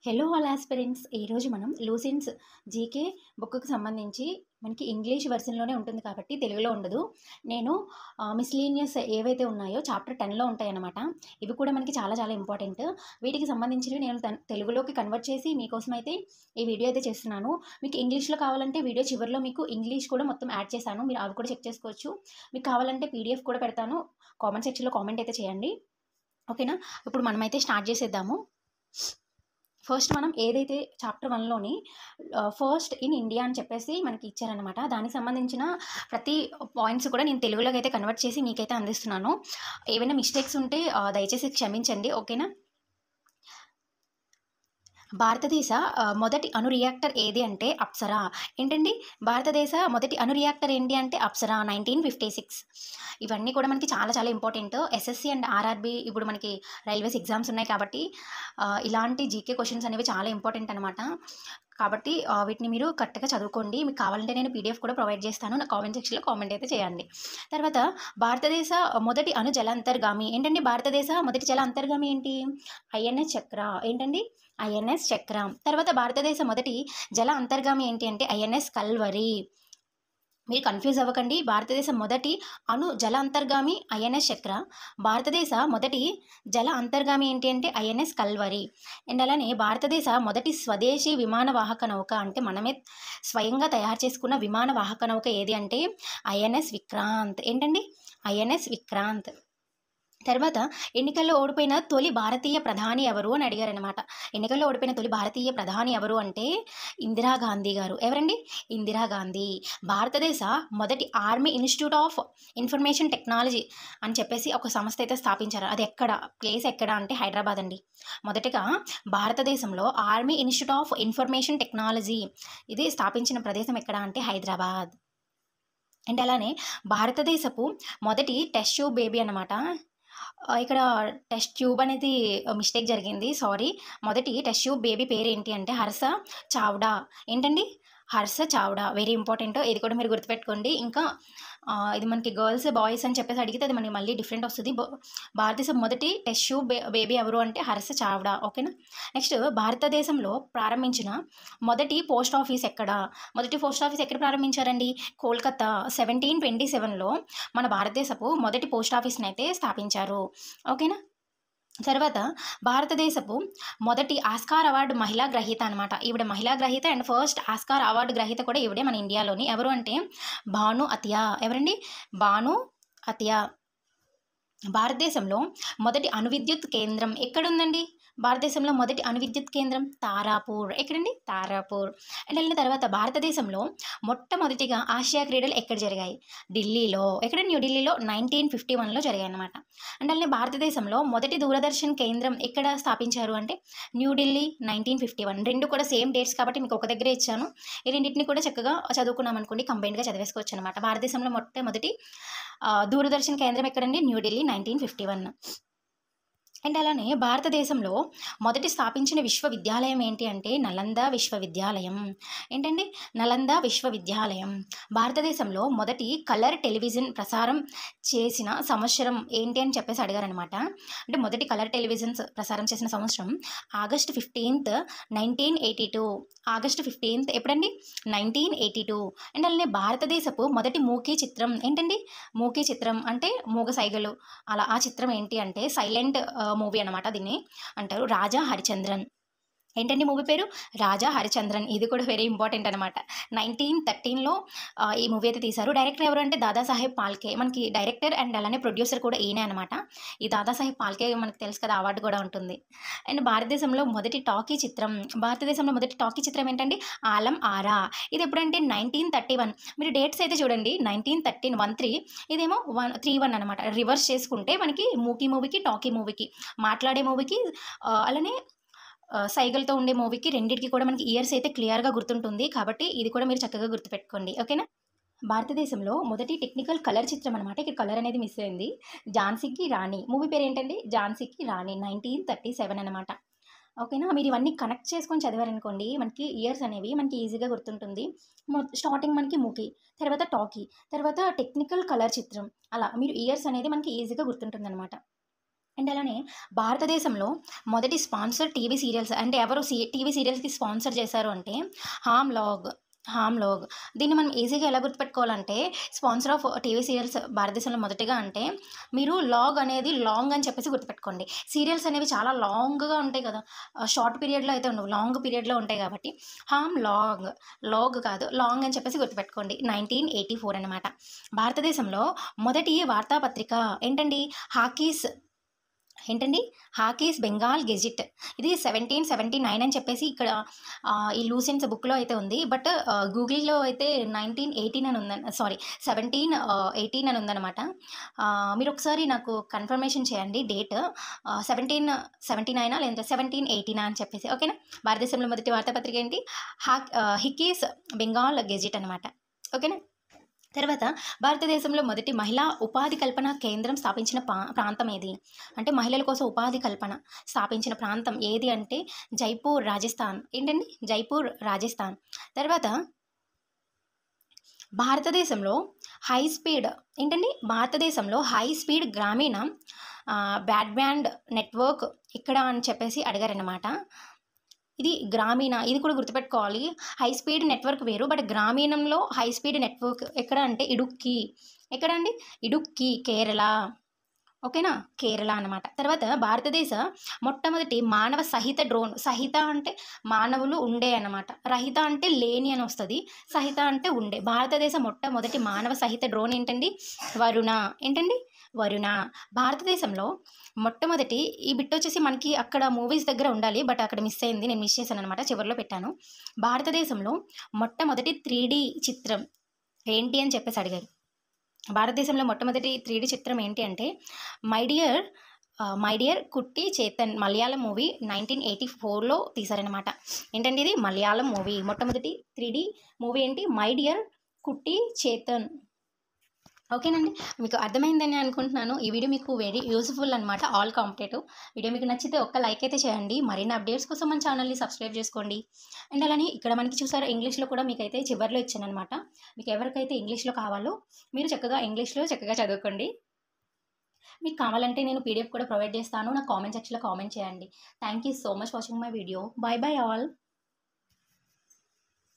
Hello all aspirants. ఈరోజు మనం లూసెంట్స్ GK బుక్‌కి సంబంధించి మనకి ఇంగ్లీష్ వెర్షన్‌లోనే ఉంటుంది కాబట్టి తెలుగులో ఉండదు. నేను మిస్‌లీనియస్ ఏవైతే ఉన్నాయో చాప్టర్ 10లో ఉంటాయన్నమాట. ఇవి కూడా మనకి చాలా చాలా ఇంపార్టెంట్. వీటికి సంబంధించినవి నేను తెలుగులోకి కన్వర్ట్ చేసి మీకోసం అయితే ఈ వీడియో అయితే చేస్తున్నాను. మీకు ఇంగ్లీష్‌లో కావాలంటే వీడియో చివరిలో మీకు ఇంగ్లీష్ కూడా మొత్తం యాడ్ చేశాను. మీరు అవి కూడా చెక్ చేసుకోవచ్చు. మీకు కావాలంటే పీడీఎఫ్ కూడా పెడతాను. కామెంట్ సెక్షన్‌లో కామెంట్ అయితే చేయండి. ఓకేనా? ఇప్పుడు మనమైతే స్టార్ట్ చేసేద్దాము. ఫస్ట్ మనం ఏదైతే చాప్టర్ 1లోని ఫస్ట్ ఇన్ ఇండియా అని చెప్పేసి మనకి ఇచ్చారనమాట. దానికి సంబంధించిన ప్రతి పాయింట్స్ కూడా నేను తెలుగులోకి అయితే కన్వర్ట్ చేసి మీకైతే అందిస్తున్నాను. ఏవైనా మిస్టేక్స్ ఉంటే దయచేసి క్షమించండి. ఓకేనా? భారతదేశ మొదటి అణు రియాక్టర్ ఏది అంటే అప్సరా. ఏంటండి? భారతదేశ మొదటి అణు రియాక్టర్ ఏంటి అంటే అప్సరా 1956. ఇవన్నీ కూడా మనకి చాలా చాలా ఇంపార్టెంట్. ఎస్ఎస్సి అండ్ ఆర్ఆర్బి ఇప్పుడు మనకి రైల్వేస్ ఎగ్జామ్స్ ఉన్నాయి కాబట్టి ఇలాంటి జీకే క్వశ్చన్స్ అనేవి చాలా ఇంపార్టెంట్ అనమాట. కాబట్టి వీటిని మీరు కరెక్ట్‌గా చదువుకోండి. మీకు కావాలంటే నేను పీడీఎఫ్ కూడా ప్రొవైడ్ చేస్తాను. నా కామెంట్ సెక్షన్‌లో కామెంట్ అయితే చేయండి. తర్వాత భారతదేశ మొదటి అణు జల అంతర్గామి ఏంటండి? భారతదేశ మొదటి జల అంతర్గామి ఏంటి? ఐఎన్ఎస్ చక్ర. ఏంటండి? ఐఎన్ఎస్ చక్ర. తర్వాత భారతదేశ మొదటి జల అంతర్గామి ఏంటి అంటే ఐఎన్ఎస్ కల్వరి. మీరు కన్ఫ్యూజ్ అవ్వకండి. భారతదేశ మొదటి అణు జల అంతర్గామి ఐఎన్ఎస్ చక్ర. భారతదేశ మొదటి జల అంతర్గామి ఏంటి అంటే ఐఎన్ఎస్ కల్వరి. అండ్ అలానే భారతదేశ మొదటి స్వదేశీ విమాన వాహక నౌక అంటే మనమే స్వయంగా తయారు చేసుకున్న విమాన వాహక నౌక ఏది అంటే ఐఎన్ఎస్ విక్రాంత్. ఏంటండి? ఐఎన్ఎస్ విక్రాంత్. తర్వాత ఎన్నికల్లో ఓడిపోయిన తొలి భారతీయ ప్రధాని ఎవరు అని అడిగారనమాట. ఎన్నికల్లో ఓడిపోయిన తొలి భారతీయ ప్రధాని ఎవరు అంటే ఇందిరాగాంధీ గారు. ఎవరండి? ఇందిరాగాంధీ. భారతదేశ మొదటి army institute of information technology అని చెప్పేసి ఒక సంస్థ అయితే స్థాపించారు. అది ఎక్కడ? ప్లేస్ ఎక్కడ అంటే హైదరాబాద్ అండి. మొదటగా భారతదేశంలో army institute of information technology ఇది స్థాపించిన ప్రదేశం ఎక్కడ అంటే హైదరాబాద్. అండ్ అలానే భారతదేశపు మొదటి టెస్ట్ ట్యూబ్ బేబీ అనమాట. ఇక్కడ టెస్ట్ ట్యూబ్ అనేది మిస్టేక్ జరిగింది. సారీ. మొదటి టెస్ట్ ట్యూబ్ బేబీ పేరు ఏంటి అంటే హర్ష చావ్డా. ఏంటండి? హర్ష చావ్డా. Very important. ఇది కూడా మీరు గుర్తుపెట్టుకోండి. ఇంకా ఇది మనకి గర్ల్స్, బాయ్స్ అని చెప్పేసి అడిగితే అది మనకి మళ్ళీ డిఫరెంట్ వస్తుంది. భారతదేశం మొదటి టెస్ట్ ట్యూబ్ బేబీ ఎవరు అంటే హర్ష చావ్డా. ఓకేనా? నెక్స్ట్ భారతదేశంలో ప్రారంభించిన మొదటి పోస్ట్ ఆఫీస్ ఎక్కడ? మొదటి పోస్ట్ ఆఫీస్ ఎక్కడ ప్రారంభించారండి? కోల్కతా 1727లో మన భారతదేశపు మొదటి పోస్ట్ ఆఫీస్ని అయితే స్థాపించారు. ఓకేనా? తర్వాత భారతదేశపు మొదటి ఆస్కార్ అవార్డు మహిళా గ్రహీత అనమాట. ఈవిడ మహిళా గ్రహీత అండ్ ఫస్ట్ ఆస్కార్ అవార్డు గ్రహీత కూడా ఈవిడే మన ఇండియాలోని. ఎవరు అంటే భాను అతియా. ఎవరండి? భాను అతియా. భారతదేశంలో మొదటి అణువిద్యుత్ కేంద్రం ఎక్కడుందండి? భారతదేశంలో మొదటి అణువిద్యుత్ కేంద్రం తారాపూర్. ఎక్కడండి? తారాపూర్. అండ్ వెళ్ళిన తర్వాత భారతదేశంలో మొట్టమొదటిగా ఆసియా క్రీడలు ఎక్కడ జరిగాయి? ఢిల్లీలో. ఎక్కడ? న్యూఢిల్లీలో 1951లో జరిగాయి అన్నమాట. అండ్ అలానే భారతదేశంలో మొదటి దూరదర్శన్ కేంద్రం ఎక్కడ స్థాపించారు అంటే న్యూఢిల్లీ 1951. రెండు కూడా సేమ్ డేట్స్ కాబట్టి మీకు ఒక దగ్గరే ఇచ్చాను. ఈ రెండింటిని కూడా చక్కగా చదువుకున్నాం అనుకోండి, కంబైన్డ్గా చదివేసుకోవచ్చు అనమాట. భారతదేశంలో మొట్టమొదటి దూరదర్శన్ కేంద్రం ఎక్కడండి? న్యూఢిల్లీ 1951. అండ్ అలానే భారతదేశంలో మొదటి స్థాపించిన విశ్వవిద్యాలయం ఏంటి అంటే నలంద విశ్వవిద్యాలయం. ఏంటండి? నలంద విశ్వవిద్యాలయం. భారతదేశంలో మొదటి కలర్ టెలివిజన్ ప్రసారం చేసిన సంవత్సరం ఏంటి అని చెప్పేసి అడిగారనమాట. అంటే మొదటి కలర్ టెలివిజన్స్ ప్రసారం చేసిన సంవత్సరం ఆగస్ట్ 15th 1982. ఆగస్ట్ 15th ఎప్పుడండి? 1982. అండ్ అలానే భారతదేశపు మొదటి మూకీ చిత్రం ఏంటండి? మూకీ చిత్రం అంటే మూగ సైగలు అలా. ఆ చిత్రం ఏంటి అంటే సైలెంట్ మూవీ అనమాట. దీన్ని అంటారు రాజా హరిచంద్రన్. ఏంటండి మూవీ పేరు? రాజా హరిచంద్రన్. ఇది కూడా వెరీ ఇంపార్టెంట్ అనమాట. 1913లో ఈ మూవీ అయితే తీశారు. డైరెక్టర్ ఎవరు అంటే దాదాసాహెబ్ పాల్కే. మనకి డైరెక్టర్ అండ్ అలానే ప్రొడ్యూసర్ కూడా ఈయనే అనమాట. ఈ దాదాసాహెబ్ పాల్కే మనకు తెలుసు కదా, అవార్డు కూడా ఉంటుంది. అండ్ భారతదేశంలో మొదటి టాకీ చిత్రం. భారతదేశంలో మొదటి టాకీ చిత్రం ఏంటండి? ఆలం ఆరా. ఇది ఎప్పుడంటే 1931. మీరు డేట్స్ అయితే చూడండి. 1913 13. ఇదేమో 31 అనమాట. రివర్స్ చేసుకుంటే మనకి మూకీ మూవీకి, టాకీ మూవీకి, మాట్లాడే మూవీకి అలానే సైగలతో ఉండే మూవీకి రెండిటికి కూడా మనకి ఇయర్స్ అయితే క్లియర్‌గా గుర్తుంటుంది. కాబట్టి ఇది కూడా మీరు చక్కగా గుర్తుపెట్టుకోండి. ఓకేనా? భారతదేశంలో మొదటి టెక్నికల్ కలర్ చిత్రం అనమాట. ఇక్కడ కలర్ అనేది మిస్ అయింది. ఝాన్సీకి రాణి. మూవీ పేరేంటండి? ఝాన్సీకి రాణి 1937 అనమాట. ఓకేనా? మీరు ఇవన్నీ కనెక్ట్ చేసుకొని చదివారనుకోండి, మనకి ఇయర్స్ అనేవి మనకి ఈజీగా గుర్తుంటుంది. స్టార్టింగ్ మనకి మూకీ, తర్వాత టాకీ, తర్వాత టెక్నికల్ కలర్ చిత్రం. అలా మీరు ఇయర్స్ అనేది మనకి ఈజీగా గుర్తుంటుందనమాట. అండ్ అలానే భారతదేశంలో మొదటి స్పాన్సర్ టీవీ సీరియల్స్ అంటే ఎవరు టీవీ సీరియల్స్కి స్పాన్సర్ చేశారు అంటే హామ్ లాగ్. దీన్ని మనం ఈజీగా ఎలా గుర్తుపెట్టుకోవాలంటే స్పాన్సర్ ఆఫ్ టీవీ సీరియల్స్ భారతదేశంలో మొదటిగా అంటే మీరు లాగ్ అనేది లాంగ్ అని చెప్పేసి గుర్తుపెట్టుకోండి. సీరియల్స్ అనేవి చాలా లాంగ్గా ఉంటాయి కదా, షార్ట్ పీరియడ్లో అయితే ఉండవు, లాంగ్ పీరియడ్లో ఉంటాయి కాబట్టి లాగ్ కాదు లాంగ్ అని చెప్పేసి గుర్తుపెట్టుకోండి. 1984 అనమాట. భారతదేశంలో మొదటి వార్తాపత్రిక ఏంటండి? హాకీస్ బెంగాల్ గెజిట్. ఇది 1779 అని చెప్పేసి ఇక్కడ ఈ లూసెన్స్ బుక్లో అయితే ఉంది. బట్ గూగుల్లో అయితే 1918 అని ఉందని, సారీ 1718 అని ఉందన్నమాట. మీరు ఒకసారి నాకు కన్ఫర్మేషన్ చేయండి డేట్, 1779 లేదా 1718 అని చెప్పేసి, ఓకేనా. భారతదేశంలో మొదటి వార్తాపత్రిక ఏంటి? హికీస్ బెంగాల్ గెజిట్ అనమాట, ఓకేనా. తర్వాత భారతదేశంలో మొదటి మహిళా ఉపాధి కల్పన కేంద్రం స్థాపించిన ప్రాంతం ఏది? అంటే మహిళల కోసం ఉపాధి కల్పన స్థాపించిన ప్రాంతం ఏది అంటే జైపూర్, రాజస్థాన్. ఏంటండి? జైపూర్, రాజస్థాన్. తర్వాత భారతదేశంలో హై స్పీడ్ గ్రామీణ బ్రాడ్బ్యాండ్ నెట్వర్క్ ఎక్కడ అని చెప్పేసి అడిగారనమాట. ఇది గ్రామీణ, ఇది కూడా గుర్తుపెట్టుకోవాలి. హై స్పీడ్ నెట్వర్క్ వేరు, బట్ గ్రామీణంలో హై స్పీడ్ నెట్వర్క్ ఎక్కడ అంటే ఇడుక్కి. ఎక్కడ అండి? ఇడుక్కి, కేరళ, ఓకేనా, కేరళ అనమాట. తర్వాత భారతదేశ మొట్టమొదటి మానవ సహిత డ్రోన్. సహిత అంటే మానవులు ఉండే అనమాట, రహిత అంటే లేని అని వస్తుంది, సహిత అంటే ఉండే. భారతదేశ మొట్టమొదటి మానవ సహిత డ్రోన్ ఏంటండి? వరుణ. ఏంటండి? వరుణ. భారతదేశంలో మొట్టమొదటి, ఈ బిట్ వచ్చేసి మనకి అక్కడ మూవీస్ దగ్గర ఉండాలి, బట్ అక్కడ మిస్ అయింది, నేను మిస్ చేశాను అనమాట, చివరిలో పెట్టాను. భారతదేశంలో మొట్టమొదటి 3D చిత్రం ఏంటి అని చెప్పేసి అడిగారు. భారతదేశంలో మొట్టమొదటి 3D చిత్రం ఏంటి అంటే మై డియర్ కుట్టి చేతన్, మలయాళం మూవీ 1984లో తీశారనమాట. ఏంటంటే ఇది మలయాళం మూవీ. మొట్టమొదటి 3D మూవీ ఏంటి? మై డియర్ కుట్టి చేతన్. ఓకేనండి, మీకు అర్థమైందని అనుకుంటున్నాను. ఈ వీడియో మీకు వెరీ యూజ్ఫుల్ అనమాట, ఆల్ కాంపిటేటివ్. వీడియో మీకు నచ్చితే ఒక్క లైక్ అయితే చేయండి. మరిన్ని అప్డేట్స్ కోసం మన ఛానల్ని సబ్స్క్రైబ్ చేసుకోండి. అండ్ అలానే ఇక్కడ మనకి చూసారా, ఇంగ్లీష్లో కూడా మీకైతే చివరిలో ఇచ్చాను అనమాట. మీకు ఎవరికైతే ఇంగ్లీష్లో కావాలో మీరు చక్కగా ఇంగ్లీష్లో చదువుకోండి. మీకు కావాలంటే నేను పీడిఎఫ్ కూడా ప్రొవైడ్ చేస్తాను. నా కామెంట్ సెక్షన్లో కామెంట్ చేయండి. Thank you so much watching my video. By all.